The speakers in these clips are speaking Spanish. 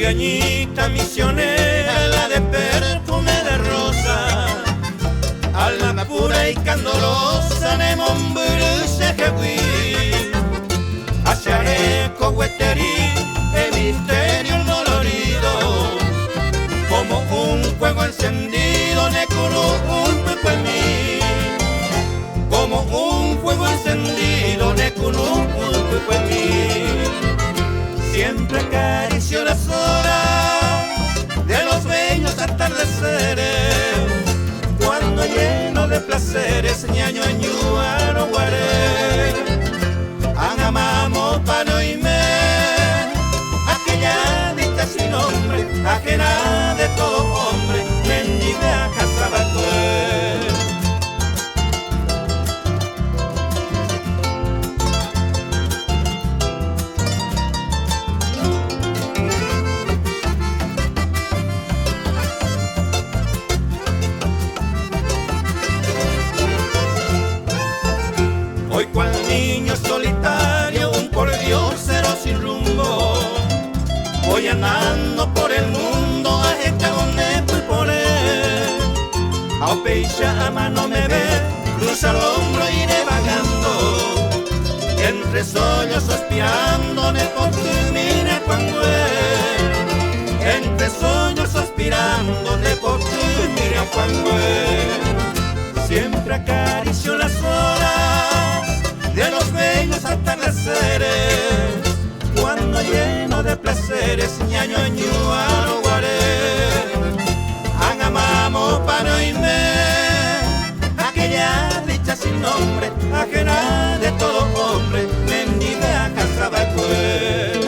Trigueñita misionera, la de perfume de rosa, alma pura y candorosa, de Montbruse Jehuí, hacia eco hueterí, el misterio dolorido, como un fuego encendido, necuro un pepo en mí, como un fuego encendido, necuro un pepo en mí. Siempre acaricio las horas de los bellos atardeceres, cuando lleno de placeres, ñaño ñuaro guaré, angamamo panoime, aquella dicha sin nombre, ajena de todo hombre, mendiga casabatue. Hoy cual niño solitario, un pordiosero sin rumbo, voy andando por el mundo, ajecaonepo y por él. A peixa a mano me ve, cruza el hombro y iré vagando, entre sueños suspirando, nepo tu mira cuando es. Entre sueños suspirando, nepo tu mira cuando es. Siempre acaricio las horas de los bellos atardeceres, cuando lleno de placeres, ñaño ñuaro guaré, angamamo panoime, aquella dicha sin nombre, ajena de todo hombre, mendiga casabacue.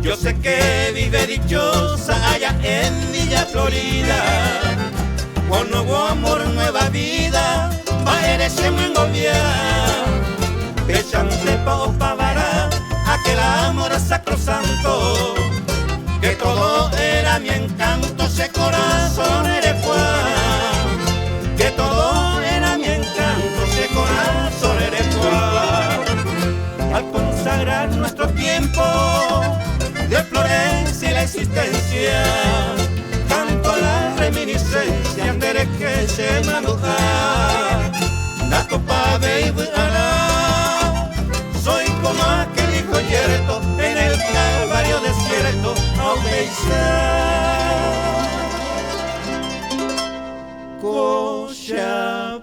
Yo sé que vive dichosa allá en Villa Florida, con nuevo amor, nueva vida, va eres en gobierno, pechante pa pavará aquel amor sacrosanto, que todo era mi encanto, ese corazón eres Juan, que todo era mi encanto, ese corazón eres Juan. Al consagrar nuestro tiempo de Florencia y la existencia, canto a la reminiscencia de que se manuja, la copa baby ana, soy como aquel hijo yerto en el calvario desierto, a pensar, cocha.